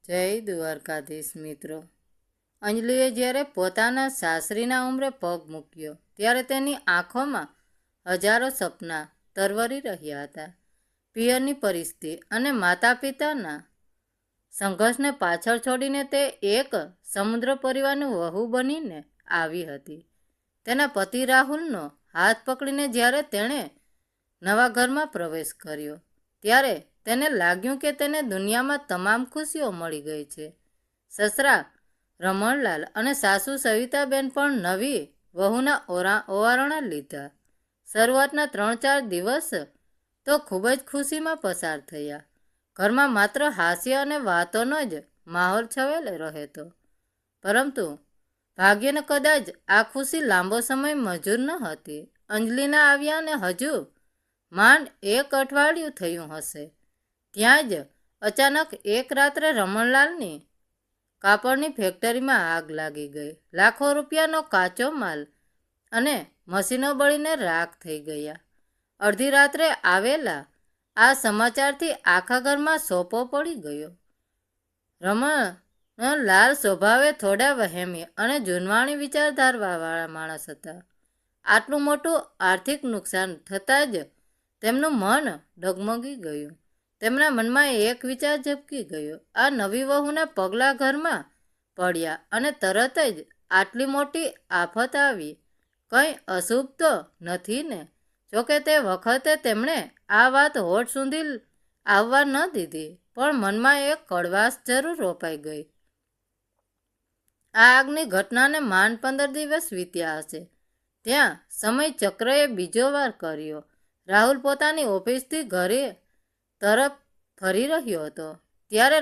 જય દ્વારકાધીશ મિત્રો. અંજલિએ જ્યારે પોતાના સાસરીના ઉંમરે પગ મૂક્યો ત્યારે તેની આંખોમાં હજારો સપના તરવરી રહ્યા હતા. પિયરની પરિસ્થિતિ અને માતા પિતાના સંઘર્ષને પાછળ છોડીને તે એક સમુદ્ર પરિવારની વહુ બનીને આવી હતી. તેના પતિ રાહુલનો હાથ પકડીને જ્યારે તેણે નવા ઘરમાં પ્રવેશ કર્યો ત્યારે તેને લાગ્યું કે તેને દુનિયામાં તમામ ખુશીઓ મળી ગઈ છે. સસરા રમણલાલ અને સાસુ સવિતાબેન પણ નવી વહુના ઓવારણા લીધા. શરૂઆતના 3-4 દિવસ તો ખૂબ જ ખુશીમાં પસાર થયા. ઘરમાં માત્ર હાસ્ય અને વાતોનો જ માહોલ છવાયેલો રહેતો. પરંતુ ભાગ્યને કદાચ આ ખુશી લાંબો સમય મંજૂર ન હતી. અંજલિના આવ્યાને હજુ માંડ 1 અઠવાડિયું થયું હશે ત્યાં જ અચાનક એક રાત્રે રમણલાલની કાપડની ફેક્ટરીમાં આગ લાગી ગઈ. લાખો રૂપિયાનો કાચો માલ અને મશીનો બળીને રાખ થઈ ગયા. અડધી રાત્રે આવેલા આ સમાચારથી આખા ઘરમાં સોપો પડી ગયો. રમણલાલ સ્વભાવે થોડા વહેમી અને જૂનવાણી વિચારધારાવાળા માણસ હતા. આટલું મોટું આર્થિક નુકસાન થતાં જ તેમનું મન ડગમગી ગયું. તેમના મનમાં એક વિચાર ઝબકી ગયો. આ નવી વહુના પગલાં ઘરમાં પડ્યા અને તરત જ આટલી મોટી આફત આવી. કંઈ અશુભ તો નથી ને? જોકે તે વખતે તેમણે આ વાત હોઠ સુધી આવવા ન દીધી, પણ મનમાં એક કડવાશ જરૂર રોપાઈ ગઈ. આ આગની ઘટનાને માંડ 15 દિવસ વીત્યા હશે ત્યાં સમય ચક્રએ બીજો વાર કર્યો. રાહુલ પોતાની ઓફિસથી ઘરે તરફ ફરી રહ્યો હતો ત્યારે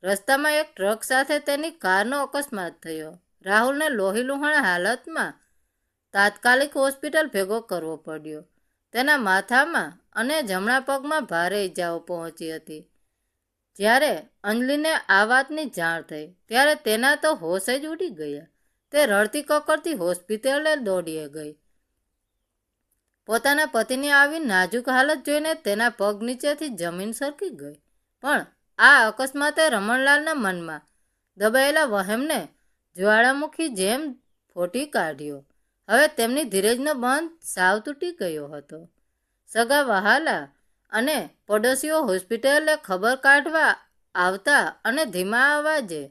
રસ્તામાં એક ટ્રક સાથે તેની કારનો અકસ્માત થયો. રાહુલને લોહીલુહાણ હાલતમાં તાત્કાલિક હોસ્પિટલ ભેગો કરવો પડ્યો. તેના માથામાં અને જમણા પગમાં ભારે ઈજાઓ પહોંચી હતી. જ્યારે અંજલિને આ વાતની જાણ થઈ ત્યારે તેના તો હોશ જ ઉડી ગયા. તે રડતી કકડતી હોસ્પિટલે દોડી ગઈ. પોતાના પતિની આવી નાજુક હાલત જોઈને તેના પગ નીચેથી જમીન સરકી ગઈ. પણ આ અકસ્માતે રમણલાલના મનમાં દબાયેલા વહેમને જ્વાળામુખી જેમ ફોટી કાઢ્યો. હવે તેમની ધીરજનો બંધ સાવ તૂટી ગયો હતો. સગા વહાલા અને પડોશીઓ હોસ્પિટલે ખબર કાઢવા આવતા અને ધીમા અવાજે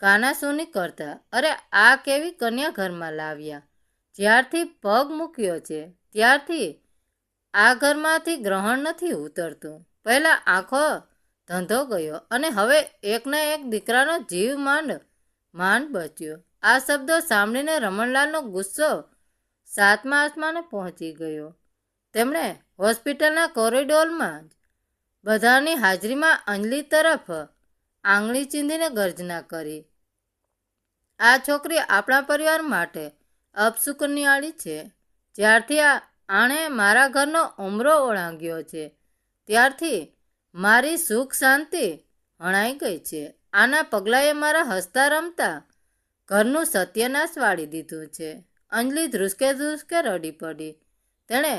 કાનાસૂની કરતા, અરે આ કેવી કન્યા ઘરમાં લાવ્યા? જ્યારથી પગ મૂક્યો છે ત્યારથી આ ઘરમાંથી ગ્રહણ નથી ઉતરતું. પહેલા આંખો ધંધો ગયો અને હવે એકના એક દીકરાનો જીવ માંડ બચ્યો. આ શબ્દો સાંભળીને રમણલાલનો ગુસ્સો 7મા આસમાને પહોંચી ગયો. તેમણે હોસ્પિટલના કોરિડોરમાં જ બધાની હાજરીમાં અંજલિ તરફ આંગળી ચીંધીને ગર્જના કરી, આ છોકરી આપણા પરિવાર માટે અપશુકનિયાળી છે. જ્યારથી આણે મારા ઘરનો ઉમરો ઓળંગ્યો છે ત્યારથી મારી સુખ શાંતિ હણાઈ ગઈ છે. આના પગલાંએ મારા હસતા રમતા ઘરનું સત્યનાશ વાળી દીધું છે. અંજલિ ધ્રુસકે ધ્રુસકે રડી પડી. તેણે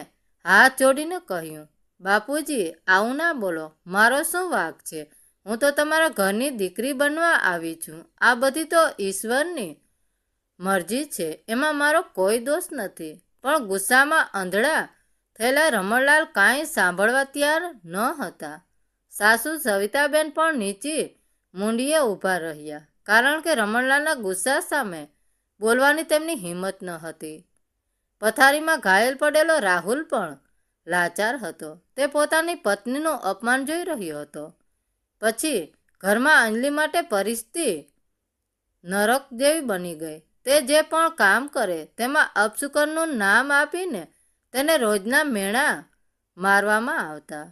હાથ જોડીને કહ્યું, બાપુજી આવું ના બોલો, મારો શું વાંક છે? હું તો તમારા ઘરની દીકરી બનવા આવી છું. આ બધી તો ઈશ્વરની મરજી છે, એમાં મારો કોઈ દોષ નથી. પણ ગુસ્સામાં અંધળા થયેલા રમણલાલ કાંઈ સાંભળવા તૈયાર ન હતા. સાસુ સવિતાબેન પણ નીચી મૂંડીએ ઊભા રહ્યા, કારણ કે રમણલાલના ગુસ્સા સામે બોલવાની તેમની હિંમત ન હતી. પથારીમાં ઘાયલ પડેલો રાહુલ પણ લાચાર હતો. તે પોતાની પત્નીનું અપમાન જોઈ રહ્યો હતો. પછી ઘરમાં અંજલિ માટે પરિસ્થિતિ નરક જેવી બની ગઈ. તે જે પણ કામ કરે તેમાં અપશુકનનું નામ આપીને તેને રોજના મેણા મારવામાં આવતા.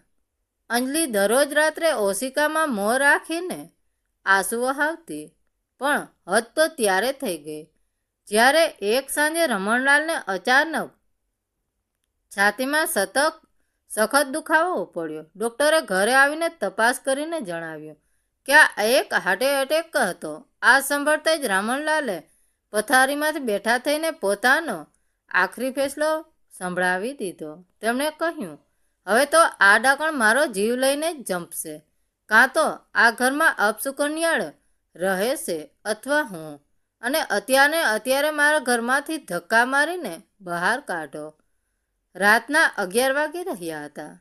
અંજલિ દરરોજ રાત્રે ઓશિકામાં મોં રાખીને આંસુ વહાવતી. પણ હદ તો ત્યારે થઈ ગઈ જ્યારે એક સાંજે રમણલાલને અચાનક છાતીમાં સખત દુખાવો પડ્યો. ડૉક્ટરે ઘરે આવીને તપાસ કરીને જણાવ્યું કે આ એક હાર્ટ એટેક હતો. આ સાંભળતા જ રમણલાલે પથારીમાંથી બેઠા થઈને પોતાનો આખરી ફેસલો સંભળાવી દીધો. તેમણે કહ્યું, હવે તો આ ડાકણ મારો જીવ લઈને જ જંપશે. કાં તો આ ઘરમાં અપશુકનિયાળ રહે છે અથવા હું, અને અત્યારે મારા ઘરમાંથી ધક્કા મારીને બહાર કાઢો. રાતના 11 વાગી રહ્યા હતા.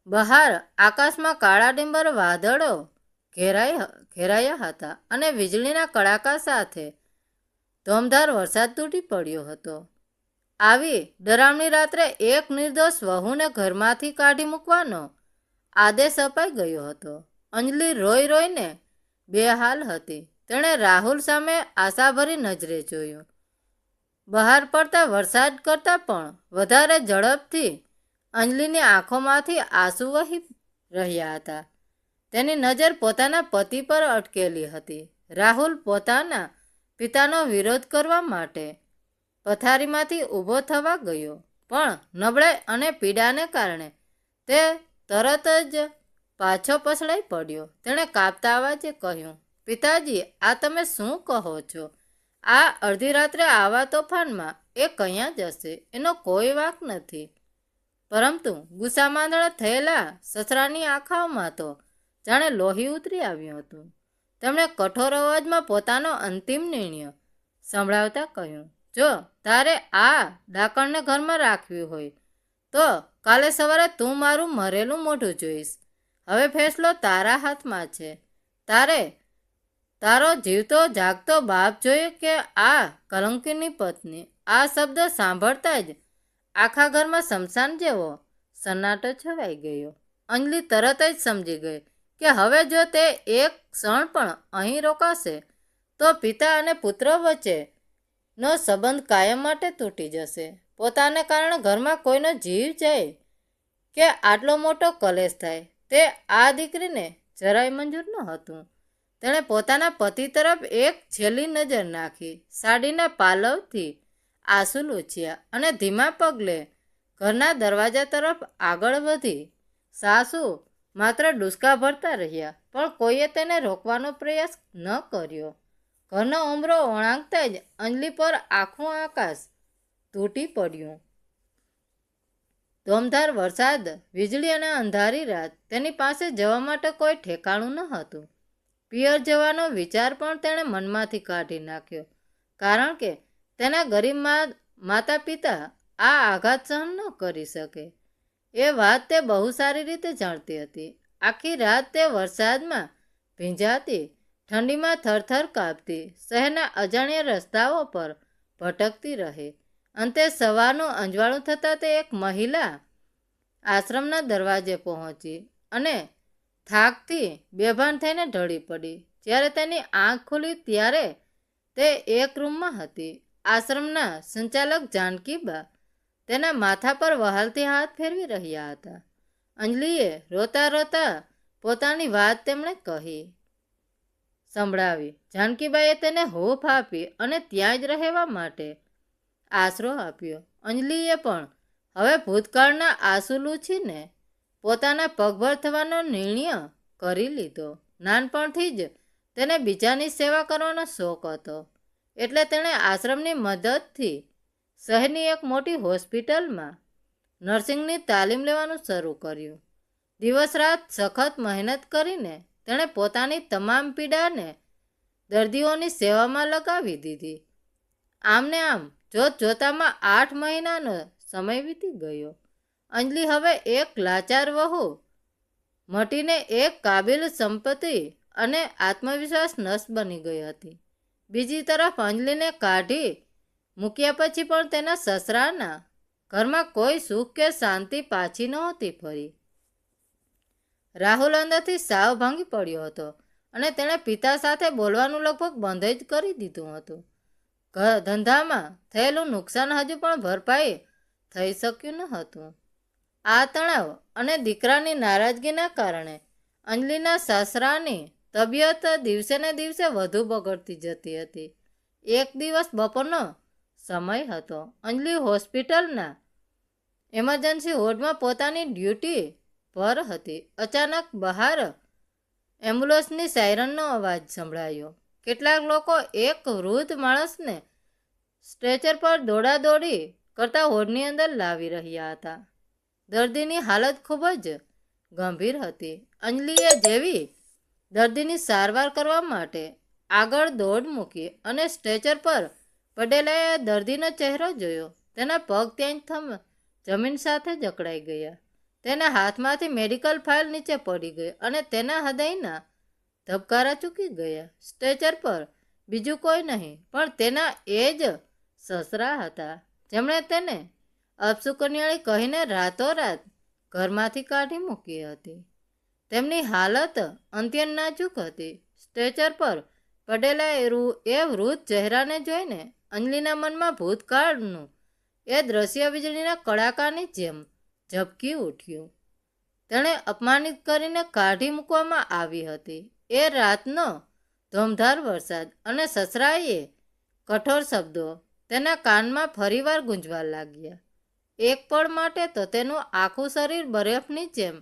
બહાર આકાશમાં કાળા ડિંબર વાદળો ઘેરાયા હતા અને વીજળીના કડાકા સાથે ધોમધાર વરસાદ તૂટી પડ્યો હતો. આવી ડરામણી રાત્રે એક નિર્દોષ વહુને ઘરમાંથી કાઢી મૂકવાનો આદેશ અપાઈ ગયો હતો. અંજલિ રોઈને બેહાલ હતી. તેણે રાહુલ સામે આશાભરી નજરે જોયું. બહાર પડતા વરસાદ કરતાં પણ વધારે ઝડપથી અંજલિની આંખોમાંથી આંસુ વહી રહ્યા હતા. તેની નજર પોતાના પતિ પર અટકેલી હતી. રાહુલ પોતાના પિતાનો વિરોધ કરવા માટે પથારીમાંથી ઊભો થવા ગયો, પણ નબળાઈ અને પીડાને કારણે તે તરત જ પાછો પછડાઈ પડ્યો. તેણે કાપતા અવાજે કહ્યું, પિતાજી, આ તમે શું કહો છો? આ અડધી રાત્રે આવા તોફાનમાં એ ક્યાં જશે? એનો કોઈ વાંક નથી. પરંતુ ગુસ્સામાંદળા થયેલા સસરાની આંખોમાં તો જાણે લોહી ઉતરી આવ્યું હતું. તેમણે કઠોર અવાજમાં પોતાનો અંતિમ નિર્ણય સંભળાવતા કહ્યું, જો તારે આ ડાકણને ઘરમાં રાખવી હોય તો કાલે સવારે તું મારું મરેલું મોઢું જોઈશ. હવે ફેસલો તારા હાથમાં છે. તારો જીવતો જાગતો બાપ જોઈએ કે આ કલંકીની પત્ની? આ શબ્દ સાંભળતા જ આખા ઘરમાં શમશાન જેવો સન્નાટો છવાઈ ગયો. અંજલિ તરત જ સમજી ગઈ કે હવે જો તે એક ક્ષણ પણ અહીં રોકાશે તો પિતા અને પુત્ર વચ્ચેનો સંબંધ કાયમ માટે તૂટી જશે. પોતાને કારણે ઘરમાં કોઈનો જીવ જાય કે આટલો મોટો કલેશ થાય, તે આ દીકરીને જરાય મંજૂર ન હતું. તેણે પોતાના પતિ તરફ એક છેલ્લી નજર નાખી, સાડીના પાલવથી આંસુ લૂછ્યા અને ધીમા પગલે ઘરના દરવાજા તરફ આગળ વધી. સાસુ માત્ર ડૂસકા ભરતા રહ્યા, પણ કોઈએ તેને રોકવાનો પ્રયાસ ન કર્યો. ઘરનો ઉંબરો ઓળંગતા જ અંજલિ પર આખું આકાશ તૂટી પડ્યું. ધોમધાર વરસાદ, વીજળી અને અંધારી રાત. તેની પાસે જવા માટે કોઈ ઠેકાણું ન હતું. પિયર જવાનો વિચાર પણ તેણે મનમાંથી કાઢી નાખ્યો, કારણ કે તેના ગરીબ માતા પિતા આ આઘાત સહન ન કરી શકે. એ વાત તે બહુ સારી રીતે જાણતી હતી. આખી રાત તે વરસાદમાં ભીંજાતી, ઠંડીમાં થરથર કાપતી, શહેરના અજાણ્યા રસ્તાઓ પર ભટકતી રહે. અંતે સવારનું અંજવાળું થતાં તે એક મહિલા આશ્રમના દરવાજે પહોંચી અને થાકથી બેભાન થઈને ઢળી પડી. જ્યારે તેની આંખ ખુલી ત્યારે તે એક રૂમમાં હતી. આશ્રમના સંચાલક જાનકીબા તેના માથા પર વહાલથી હાથ ફેરવી રહ્યા હતા. અંજલિએ રોતા રોતા પોતાની વાત તેમણે સંભળાવી. જાનકીબાએ તેને હૂંફ આપી અને ત્યાં જ રહેવા માટે આશરો આપ્યો. અંજલિએ પણ હવે ભૂતકાળના આંસુ લૂછીને પોતાના પગભર થવાનો નિર્ણય કરી લીધો. નાનપણથી જ તેને બીજાની સેવા કરવાનો શોખ હતો, એટલે તેણે આશ્રમની મદદથી શહેરની એક મોટી હોસ્પિટલમાં નર્સિંગની તાલીમ લેવાનું શરૂ કર્યું. દિવસ રાત સખત મહેનત કરીને તેણે પોતાની તમામ પીડાને દર્દીઓની સેવામાં લગાવી દીધી. આમને આમ જોતજોતામાં 8 મહિનાનો સમય વીતી ગયો. અંજલિ હવે એક લાચાર વહુ મટીને એક કાબિલ સંપત્તિ અને આત્મવિશ્વાસ નષ્ટ બની ગઈ હતી. બીજી તરફ અંજલિને કાઢી મૂક્યા પછી પણ તેના સસરાના ઘરમાં કોઈ સુખ કે શાંતિ પાછી નહોતી ફરી. રાહુલ અંદરથી સાવ ભાંગી પડ્યો હતો અને તેણે પિતા સાથે બોલવાનું લગભગ બંધ જ કરી દીધું હતું. ધંધામાં થયેલું નુકસાન હજુ પણ ભરપાઈ થઈ શક્યું ન હતું. આ તણાવ અને દીકરાની નારાજગીના કારણે અંજલિના સસરાની તબિયત દિવસે ને દિવસે વધુ બગડતી જતી હતી. એક દિવસ બપોરનો સમય હતો. અંજલિ હોસ્પિટલના એમરજન્સી વોર્ડમાં પોતાની ડ્યુટી પર હતી. અચાનક બહાર એમ્બ્યુલન્સની સાયરનનો અવાજ સંભળાયો. કેટલાક લોકો એક વૃદ્ધ માણસને સ્ટ્રેચર પર દોડાદોડી કરતા વોર્ડની અંદર લાવી રહ્યા હતા. દર્દીની હાલત ખૂબ જ ગંભીર હતી. અંજલિએ જેવી દર્દીની સારવાર કરવા માટે આગળ દોડ મૂકી અને સ્ટ્રેચર પર પડેલાએ દર્દીનો ચહેરો જોયો. તેના પગ ત્યાં જમીન સાથે જકડાઈ ગયા. તેના હાથમાંથી મેડિકલ ફાઇલ નીચે પડી ગઈ અને તેના હૃદયના ધબકારા ચૂકી ગયા. સ્ટ્રેચર પર બીજું કોઈ નહીં પણ તેના એ જ સસરા હતા, જેમણે તેને અપશુકનિયાળી કહીને રાતોરાત ઘરમાંથી કાઢી મૂકી હતી. તેમની હાલત અત્યંત નાજુક હતી. સ્ટ્રેચર પર પડેલા એ વૃદ્ધ ચહેરાને જોઈને અંજલિના મનમાં ભૂતકાળનું એ દ્રશ્ય વીજળીના કડાકાની જેમ ઝબકી ઉઠ્યું. તેણે અપમાનિત કરીને કાઢી મૂકવામાં આવી હતી. એ રાતનો ધોમધાર વરસાદ અને સસરાએ કઠોર શબ્દો તેના કાનમાં ફરીવાર ગુંજવા લાગ્યા. એક પળ માટે તો તેનું આખું શરીર બરફની જેમ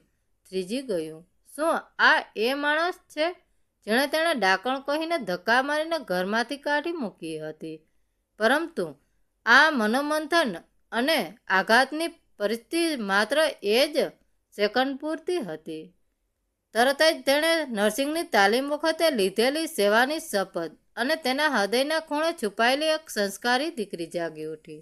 થીજી ગયું. શું આ એ માણસ છે જેણે તેણે ડાકણ કહીને ધક્કા મારીને ઘરમાંથી કાઢી મૂકી હતી? પરંતુ આ મનોમંથન અને આઘાતની પરિસ્થિતિ માત્ર એ જ સેકન્ડ પૂરતી હતી. તરત જ તેણે નર્સિંગની તાલીમ વખતે લીધેલી સેવાની શપથ અને તેના હૃદયના ખૂણે છુપાયેલી એક સંસ્કારી દીકરી જાગી ઉઠી.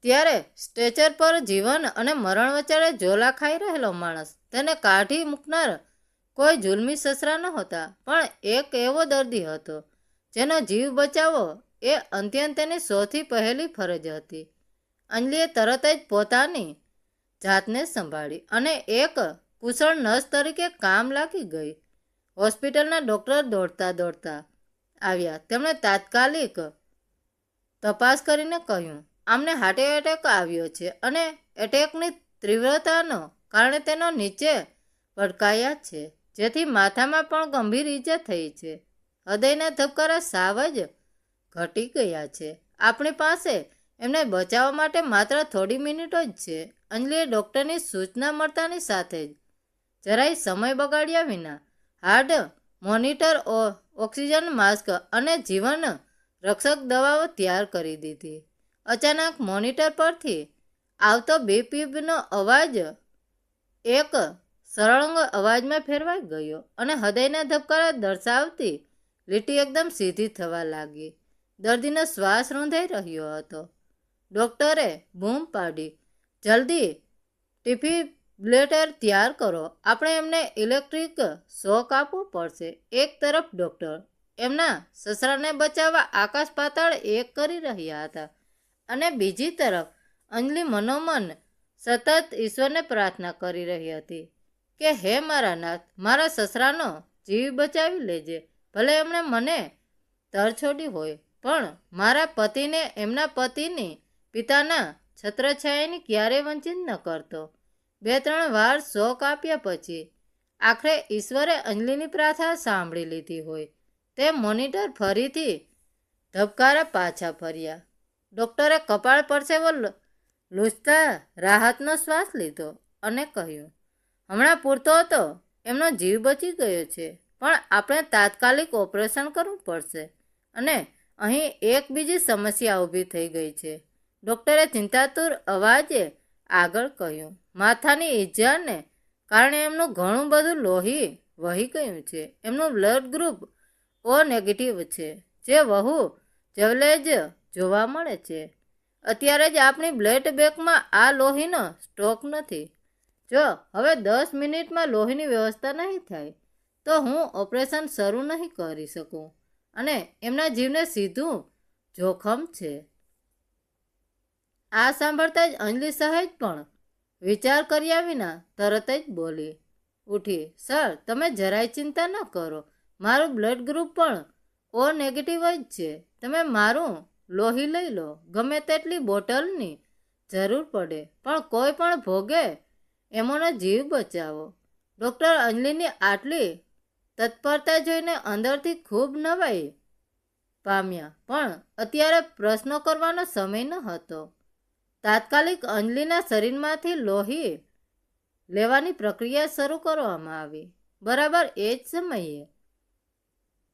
ત્યારે સ્ટ્રેચર પર જીવન અને મરણ વચ્ચે ઝોલા ખાઈ રહેલો માણસ તેને કાઢી મૂકનાર કોઈ જુલ્મી સસરા નહોતા, પણ એક એવો દર્દી હતો જેનો જીવ બચાવવો એ અત્યંત તેની સૌથી પહેલી ફરજ હતી. અંજલિએ તરત જ પોતાની જાતને સંભાળી અને એક કુશળ નર્સ તરીકે કામ લાગી ગઈ. હોસ્પિટલના ડૉક્ટર દોડતા દોડતા આવ્યા. તેમણે તાત્કાલિક તપાસ કરીને કહ્યું, આમને હાર્ટ એટેક આવ્યો છે અને એટેકની તીવ્રતાનો કારણે તેનો નીચે પટકાયા છે, જેથી માથામાં પણ ગંભીર ઈજા થઈ છે. હૃદયના ધબકારા સાવ જ ઘટી ગયા છે. આપણી પાસે એમને બચાવવા માટે માત્ર થોડી મિનિટો જ છે. અંજલિએ ડૉક્ટરની સૂચના મળતાની સાથે જ જરાય સમય બગાડ્યા વિના હાર્ટ મોનિટર, ઓક્સિજન માસ્ક અને જીવન રક્ષક દવાઓ તૈયાર કરી દીધી. અચાનક મોનિટર પરથી આવતો બીપીનો અવાજ એક સળંગ અવાજમાં ફેરવાઈ ગયો અને હૃદયના ધબકારા દર્શાવતી લીટી એકદમ સીધી થવા લાગી. દર્દીનો શ્વાસ રૂંધાઈ રહ્યો હતો. ડૉક્ટરે બૂમ પાડી, જલ્દી ડિફિબ્રિલેટર તૈયાર કરો, આપણે એમને ઇલેક્ટ્રિક શોક આપવો પડશે. એક તરફ ડૉક્ટર એમના સસરાને બચાવવા આકાશ પાતાળ એક કરી રહ્યા હતા અને બીજી તરફ અંજલિ મનોમન સતત ઈશ્વરને પ્રાર્થના કરી રહી હતી કે હે મારા નાથ, મારા સસરાનો જીવ બચાવી લેજે. ભલે એમણે મને તરછોડી હોય, પણ મારા પતિને એમના પતિની પિતાના છત્રછાયાની ક્યારેય વંચિત ન કરતો. 2-3 વાર શોક આપ્યા પછી આખરે ઈશ્વરે અંજલિની પ્રાર્થના સાંભળી લીધી હોય તે મોનિટર ફરીથી ધબકારા પાછા ફર્યા. ડૉક્ટરે કપાળ પરસેવો લૂછતા રાહતનો શ્વાસ લીધો અને કહ્યું, હમણાં પૂરતો તો એમનો જીવ બચી ગયો છે, પણ આપણે તાત્કાલિક ઓપરેશન કરવું પડશે અને અહીં એક બીજી સમસ્યા ઊભી થઈ ગઈ છે. ડૉક્ટરે ચિંતાતુર અવાજે આગળ કહ્યું, માથાની ઈજાને કારણે એમનું ઘણું બધું લોહી વહી ગયું છે. એમનું બ્લડ ગ્રુપ O નેગેટિવ છે, જે બહુ જવલ્લે જ જોવા મળે છે. અત્યારે જ આપણી બ્લડ બેંકમાં આ લોહીનો સ્ટોક નથી. જો હવે 10 મિનિટમાં લોહીની વ્યવસ્થા નહીં થાય તો હું ઓપરેશન શરૂ નહીં કરી શકું અને એમના જીવને સીધું જોખમ છે. આ સાંભળતા જ અંજલિ સહેજ પણ વિચાર કર્યા વિના તરત જ બોલી ઉઠી, સર તમે જરાય ચિંતા ન કરો, મારું બ્લડ ગ્રુપ પણ O નેગેટિવ જ છે. તમે મારું લોહી લઈ લો, ગમે તેટલી બોટલની જરૂર પડે, પણ કોઈ પણ ભોગે એમનો જીવ બચાવો. ડૉક્ટર અંજલિની આટલી તત્પરતા જોઈને અંદરથી ખૂબ નવાઈ પામ્યા, પણ અત્યારે પ્રશ્નો કરવાનો સમય ન હતો. તાત્કાલિક અંજલિના શરીરમાંથી લોહી લેવાની પ્રક્રિયા શરૂ કરવામાં આવી. બરાબર એ જ સમયે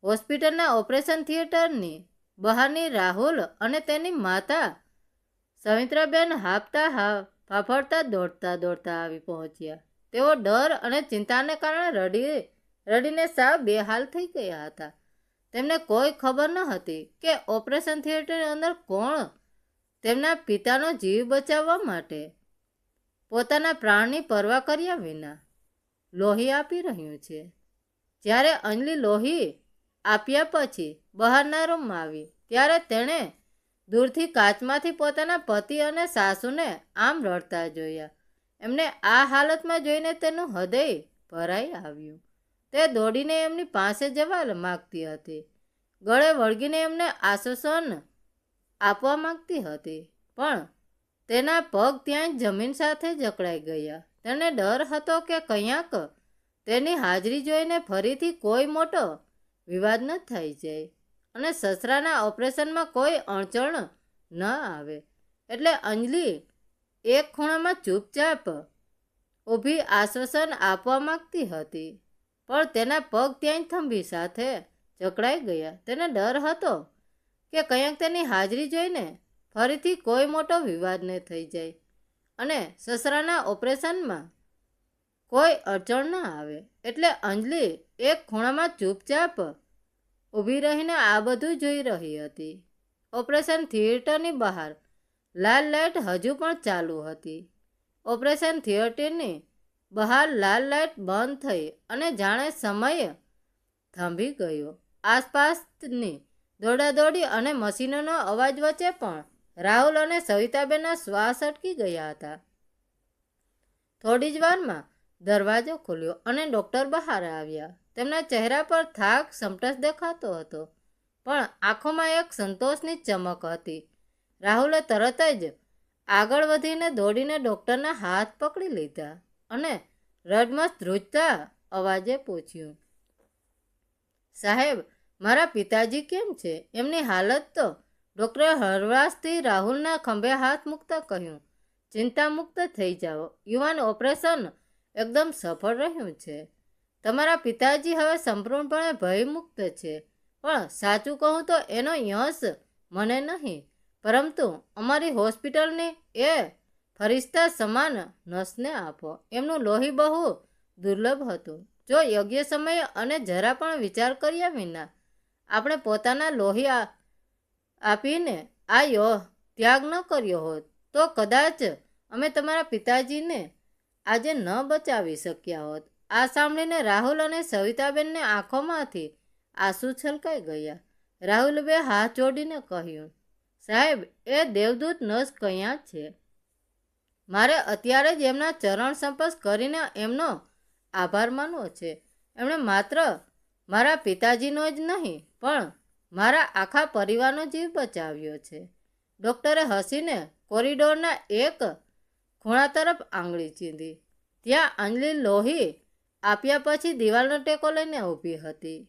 હોસ્પિટલના ઓપરેશન થિયેટરની બહારની રાહુલ અને તેની માતા સવિત્રાબેન ફાફડતા દોડતા દોડતા આવી પહોંચ્યા. તેઓ ડર અને ચિંતાને કારણે રડી રડીને સાવ બેહાલ થઈ ગયા હતા. તેમને કોઈ ખબર ન હતી કે ઓપરેશન થિયેટરની અંદર કોણ તેમના પિતાનો જીવ બચાવવા માટે પોતાના પ્રાણની પરવા કર્યા વિના લોહી આપી રહ્યું છે. જ્યારે અંજલિ લોહી આપ્યા પછી બહારના રૂમમાં આવી ત્યારે તેણે દૂરથી કાચમાંથી પોતાના પતિ અને સાસુને આમ રડતા જોયા. એમને આ હાલતમાં જોઈને તેનું હૃદય ભરાઈ આવ્યું. તે દોડીને એમની પાસે જવા માગતી હતી. ગળે વળગીને એમને આશ્વાસન આપવા માંગતી હતી, પણ તેના પગ ત્યાં જ જમીન સાથે જકડાઈ ગયા. તેને ડર હતો કે કંઈક તેની હાજરી જોઈને ફરીથી કોઈ મોટો વિવાદ ન થઈ જાય અને સસરાના ઓપરેશનમાં કોઈ અડચણ ન આવે. એટલે અંજલિ એક ખૂણામાં ચૂપચાપ ઊભી આશ્વાસન આપવા માંગતી હતી, પણ તેના પગ ત્યાં જ થંભી સાથે જકડાઈ ગયા. તેને ડર હતો કે કંઈક તેની હાજરી જોઈને ફરીથી કોઈ મોટો વિવાદ ન થઈ જાય અને સસરાના ઓપરેશનમાં કોઈ અડચણ ન આવે. એટલે અંજલિ એક ખૂણામાં ચૂપચાપ ઊભી રહીને આ બધું જોઈ રહી હતી. ઓપરેશન થિયેટરની બહાર લાલ લાઇટ હજુ પણ ચાલુ હતી. ઓપરેશન થિયેટરની બહાર લાલ લાઇટ બંધ થઈ અને જાણે સમય થંભી ગયો. આસપાસની દોડાદોડી અને મશીનોનો અવાજ વચ્ચે પણ રાહુલ અને સવિતાબેનના શ્વાસ અટકી ગયા હતા. થોડી જ વારમાં દરવાજો ખુલ્યો અને ડૉક્ટર બહાર આવ્યા. તેમના ચહેરા પર થાક સમટસ દેખાતો હતો, પણ આંખોમાં એક સંતોષની ચમક હતી. રાહુલે તરત જ આગળ વધીને દોડીને ડૉક્ટરના હાથ પકડી લીધા અને રડમસ ધ્રુજતા અવાજે પૂછ્યું, સાહેબ, મારા પિતાજી કેમ છે? એમની હાલત તો? ડૉક્ટરે હળવાશથી રાહુલના ખંભે હાથ મૂકતા કહ્યું, ચિંતામુક્ત થઈ જાઓ. યુવાન ઓપરેશન એકદમ સફળ રહ્યું છે. તમારા પિતાજી હવે સંપૂર્ણપણે ભયમુક્ત છે. પણ સાચું કહું તો એનો યશ મને નહીં, પરંતુ અમારી હોસ્પિટલની એ ફરિશ્તા સમાન નર્સને આપો. એમનું લોહી બહુ દુર્લભ હતું. જો યોગ્ય સમયે અને જરા પણ વિચાર કર્યા વિના આપણે પોતાના લોહી આપીને આ ત્યાગ ન કર્યો હોત તો કદાચ અમે તમારા પિતાજીને આજે ન બચાવી શક્યા હોત. આ સાંભળીને રાહુલ અને સવિતાબેનને આંખોમાંથી આંસુ છલકાઈ ગયા. રાહુલ બે હાથ જોડીને કહ્યું, સાહેબ, એ દેવદૂત નર્સ ક્યાં છે? મારે અત્યારે જ એમના ચરણ સ્પર્શ કરીને એમનો આભાર માનવો છે. એમણે માત્ર મારા પિતાજીનો જ નહીં, પણ મારા આખા પરિવારનો જીવ બચાવ્યો છે. ડૉક્ટરે હસીને કોરિડોરના એક ખૂણા તરફ આંગળી ચીંધી. ત્યાં અંજલિ લોહી આપ્યા પછી દિવાલનો ટેકો લઈને ઊભી હતી.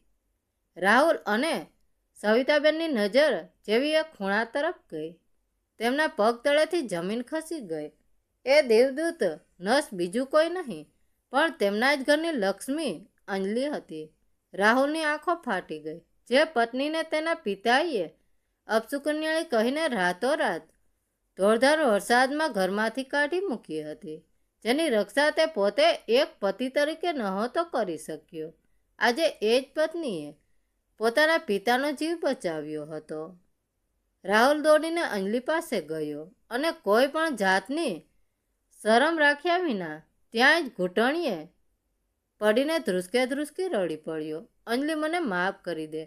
રાહુલ અને સવિતાબેનની નજર જેવી એક ખૂણા તરફ ગઈ. તેમના પગ તળેથી જમીન ખસી ગઈ. એ દેવદૂત નર્સ બીજું કોઈ નહીં, પણ તેમના જ ઘરની લક્ષ્મી અંજલિ હતી. રાહુલની આંખો ફાટી ગઈ. જે પત્નીને તેના પિતાએ અપશુકનિયાળી કહીને રાતોરાત ધોળધાર વરસાદમાં ઘરમાંથી કાઢી મૂકી હતી, જેની રક્ષા તે પોતે એક પતિ તરીકે નહોતો કરી શક્યો, આજે એ જ પત્નીએ પોતાના પિતાનો જીવ બચાવ્યો હતો. રાહુલ દોડીને અંજલિ પાસે ગયો અને કોઈ પણ જાતની શરમ રાખ્યા વિના ત્યાં જ ઘૂંટણીએ પડીને ધ્રુસકે ધ્રુસકી રડી પડ્યો. અંજલિ, મને માફ કરી દે.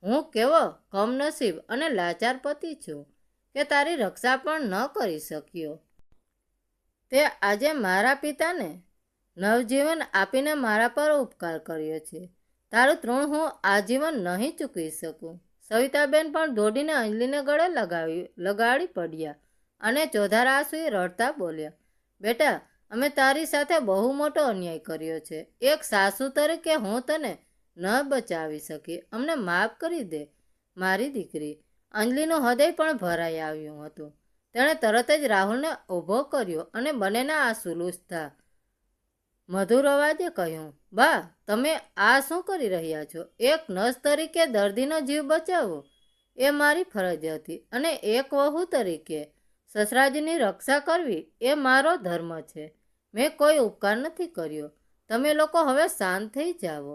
હું કેવો કમનસીબ અને લાચાર પતિ છું કે તારી રક્ષા પણ ન કરી શક્યો. તે આજે મારા પિતાને નવજીવન આપીને મારા પર ઉપકાર કર્યો છે. તારું ઋણ હું આજીવન નહીં ચૂકવી શકું. સવિતાબેન પણ દોડીને અંજલિને ગળે લગાડી પડ્યા અને ચોધાર આંસુએ રડતા બોલ્યા, બેટા, અમે તારી સાથે બહુ મોટો અન્યાય કર્યો છે. એક સાસુ તરીકે હું તને ન બચાવી શકી. અમને માફ કરી દે મારી દીકરી. અંજલિનું હૃદય પણ ભરાઈ આવ્યું હતું. તેણે તરત જ રાહુલને ઊભો કર્યો અને બંનેના આંસુ લૂછતા મધુર અવાજે કહ્યું, બા, તમે આ શું કરી રહ્યા છો? એક નર્સ તરીકે દર્દીનો જીવ બચાવવો એ મારી ફરજ હતી અને એક વહુ તરીકે સસરાજીની રક્ષા કરવી એ મારો ધર્મ છે. મેં કોઈ ઉપકાર નથી કર્યો. તમે લોકો હવે શાંત થઈ જાઓ.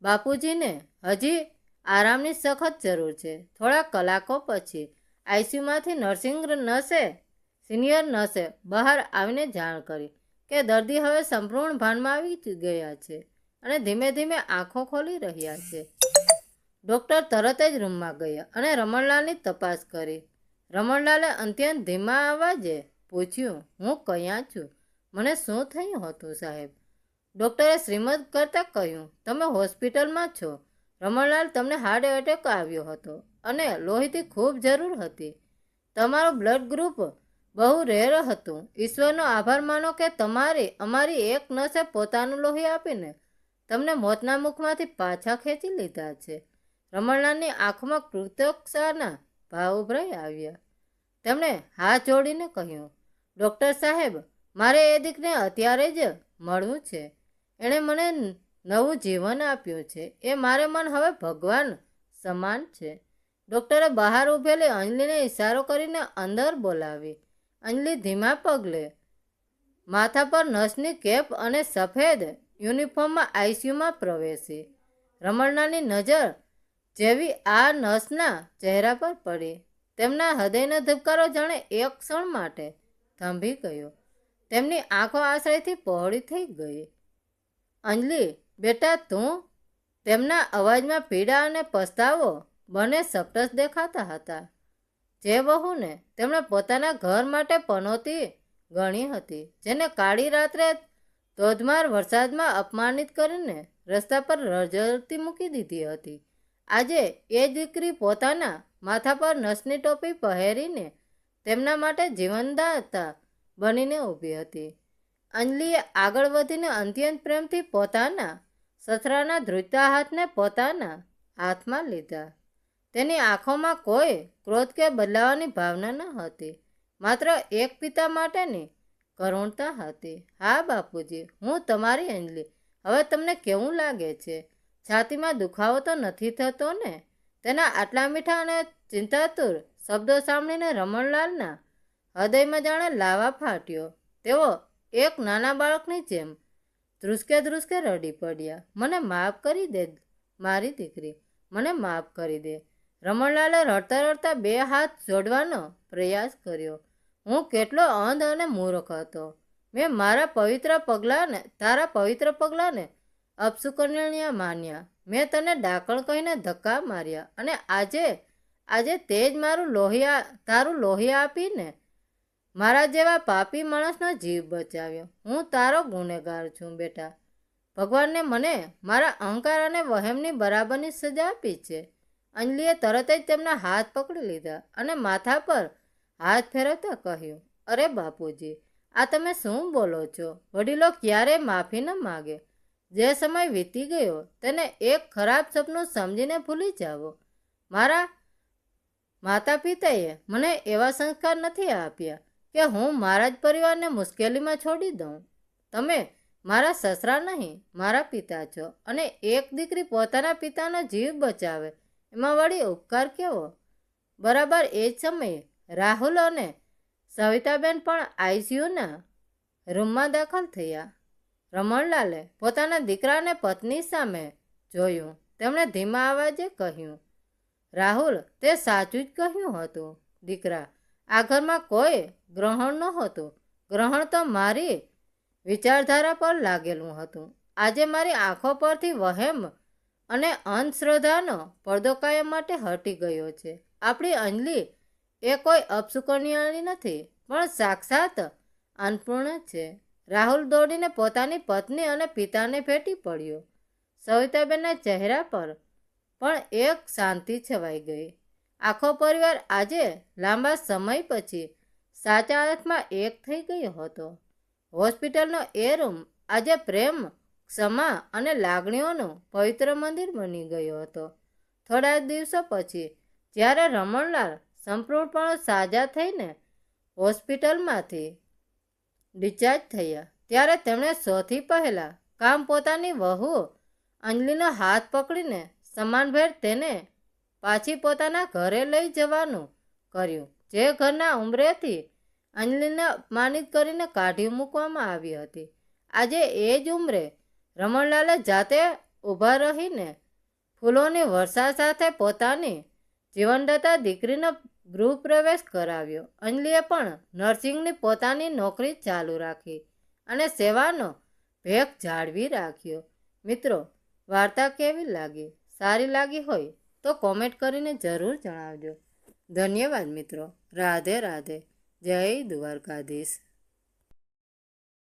બાપુજીને હજી આરામની સખત જરૂર છે. થોડા કલાકો પછી આઈસીયુમાંથી નર્સિંગ નર્સે સિનિયર નર્સે બહાર આવીને જાણ કરી કે દર્દી હવે સંપૂર્ણ ભાનમાં આવી ગયા છે અને ધીમે ધીમે આંખો ખોલી રહ્યા છે. ડૉક્ટર તરત જ રૂમમાં ગયા અને રમણલાલની તપાસ કરી. રમણલાલે અત્યંત ધીમા અવાજે પૂછ્યું, હું ક્યાં છું? મને શું થયું હતું સાહેબ? ડૉક્ટરે શ્રીમદ કરતાં કહ્યું, તમે હોસ્પિટલમાં છો. રમણલાલ, તમને હાર્ટ એટેક આવ્યો હતો અને લોહીની ખૂબ જરૂર હતી. તમારું બ્લડ ગ્રુપ બહુ રેર હતું. ઈશ્વરનો આભાર માનો કે અમારી એક નર્સે પોતાનું લોહી આપીને તમને મોતના મુખમાંથી પાછા ખેંચી લીધા છે. રમણલાલની આંખમાં કૃતજ્ઞતાના ભાવ ઉભરાઈ આવ્યા. તેમણે હાથ જોડીને કહ્યું, ડૉક્ટર સાહેબ, મારે એ દીકરીને અત્યારે જ મળવું છે. એણે મને નવું જીવન આપ્યું છે. એ મારે મન હવે ભગવાન સમાન છે. ડૉક્ટરે બહાર ઊભેલી અંજલિને ઇશારો કરીને અંદર બોલાવી. અંજલિ ધીમા પગલે માથા પર નર્સની કેપ અને સફેદ યુનિફોર્મમાં આઈસીયુમાં પ્રવેશી. રમણલાલની નજર જેવી આ નર્સના ચહેરા પર પડી, તેમના હૃદયનો ધબકારો જાણે એક ક્ષણ માટે થંભી ગયો. તેમની આંખો આશ્ચર્યથી પહોળી થઈ ગઈ. અંજલિ, બેટા તું? તેમના અવાજમાં પીડા અને પસ્તાવો બંને સ્પષ્ટ દેખાતા હતા. જે વહુને તેમણે પોતાના ઘર માટે પનોતી ગણી હતી, જેને કાળી રાત્રે ધોધમાર વરસાદમાં અપમાનિત કરીને રસ્તા પર રઝળતી મૂકી દીધી હતી, આજે એ દીકરી પોતાના માથા પર નર્સની ટોપી પહેરીને તેમના માટે જીવનદાતા બનીને ઊભી હતી. અંજલિએ આગળ વધીને અત્યંત પ્રેમથી પોતાના સસરાના ધ્રુજતા હાથને પોતાના હાથમાં લીધા. તેની આંખોમાં કોઈ ક્રોધ કે બદલાવાની ભાવના ન હતી, માત્ર એક પિતા માટેની કરુણતા હતી. હા બાપુજી, હું તમારી અંજલિ. હવે તમને કેવું લાગે છે? છાતીમાં દુખાવો તો નથી થતો ને? તેના આટલા મીઠા અને ચિંતાતુર શબ્દો સાંભળીને રમણલાલના હૃદયમાં જાણે લાવા ફાટ્યો. તેઓ એક નાના બાળકની જેમ ધ્રુસકે ધ્રુસકે રડી પડ્યા. મને માફ કરી દે મારી દીકરી, મને માફ કરી દે. રમણલાલે રડતા રડતા બે હાથ જોડવાનો પ્રયાસ કર્યો. હું કેટલો અંધ અને મૂર્ખ હતો. મેં તારા પવિત્ર પગલાંને અપશુકનિય માન્યા. મેં તને ડાકણ કહીને ધક્કા માર્યા અને આજે તે જ તારું લોહી આપીને મારા જેવા પાપી માણસનો જીવ બચાવ્યો. હું તારો ગુનેગાર છું બેટા. ભગવાનને મને મારા અહંકાર અને વહેમની બરાબરની સજા આપી છે. અંજલિએ તરત જ તેમના હાથ પકડી લીધા અને માથા પર હાથ ફેરવતા કહ્યું, અરે બાપુજી, આ તમે શું બોલો છો? વડીલો ક્યારેય માફી ન માગે. જે સમય વીતી ગયો તેને એક ખરાબ સપનું સમજીને ભૂલી જાઓ. મારા માતા પિતાએ મને એવા સંસ્કાર નથી આપ્યા કે હું મારા જ પરિવારને મુશ્કેલીમાં છોડી દઉં. તમે મારા સસરા નહીં, મારા પિતા છો, અને એક દીકરી પોતાના પિતાનો જીવ બચાવે એમાં વળી ઉપકાર કેવો? બરાબર એ જ સમયે રાહુલ અને સવિતાબેન પણ આઈસીયુના રૂમમાં દાખલ થયા. રમણલાલે પોતાના દીકરાને પત્ની સામે જોયું. તેમણે ધીમા અવાજે કહ્યું, રાહુલ, તે સાચું જ કહ્યું હતું દીકરા. આ ઘરમાં કોઈ ગ્રહણ નહોતું. ગ્રહણ તો મારી વિચારધારા પર લાગેલું હતું. આજે મારી આંખો પરથી વહેમ અને અંધશ્રદ્ધાનો પડદો કાયમ માટે હટી ગયો છે. આપણી અંજલિ એ કોઈ અપશુકનિયાળી નથી, પણ સાક્ષાત અન્નપૂર્ણા છે. રાહુલ દોડીને પોતાની પત્ની અને પિતાને ભેટી પડ્યો. સવિતાબેનના ચહેરા પર પણ એક શાંતિ છવાઈ ગઈ. આખો પરિવાર આજે લાંબા સમય પછી સાચા અર્થમાં એક થઈ ગયો હતો. હોસ્પિટલનો એ રૂમ આજે પ્રેમ, ક્ષમા અને લાગણીઓનું પવિત્ર મંદિર બની ગયો હતો. થોડા દિવસો પછી જ્યારે રમણલાલ સંપૂર્ણપણે સાજા થઈને હોસ્પિટલમાંથી ડિસ્ચાર્જ થયા, ત્યારે તેમણે સૌથી પહેલાં કામ પોતાની વહુ અંજલિનો હાથ પકડીને સમાનભેર તેને પાછી પોતાના ઘરે લઈ જવાનું કર્યું, જે ઘરના ઉંબરેથી અંજલિને અપમાનિત કરીને કાઢી મૂકવામાં આવી હતી. આજે એ જ ઉંમરે રમણલાલે જાતે ઊભા રહીને ફૂલોની વર્ષા સાથે પોતાની જીવનદાતા દીકરીનો ગૃહપ્રવેશ કરાવ્યો. અંજલિએ પણ નર્સિંગની પોતાની નોકરી ચાલુ રાખી અને સેવાનો ભેખ જાળવી રાખ્યો. મિત્રો, વાર્તા કેવી લાગી? સારી લાગી હોય તો કોમેન્ટ કરીને જરૂર જણાવજો. ધન્યવાદ મિત્રો. રાધે રાધે. જય દ્વારકાધીશ.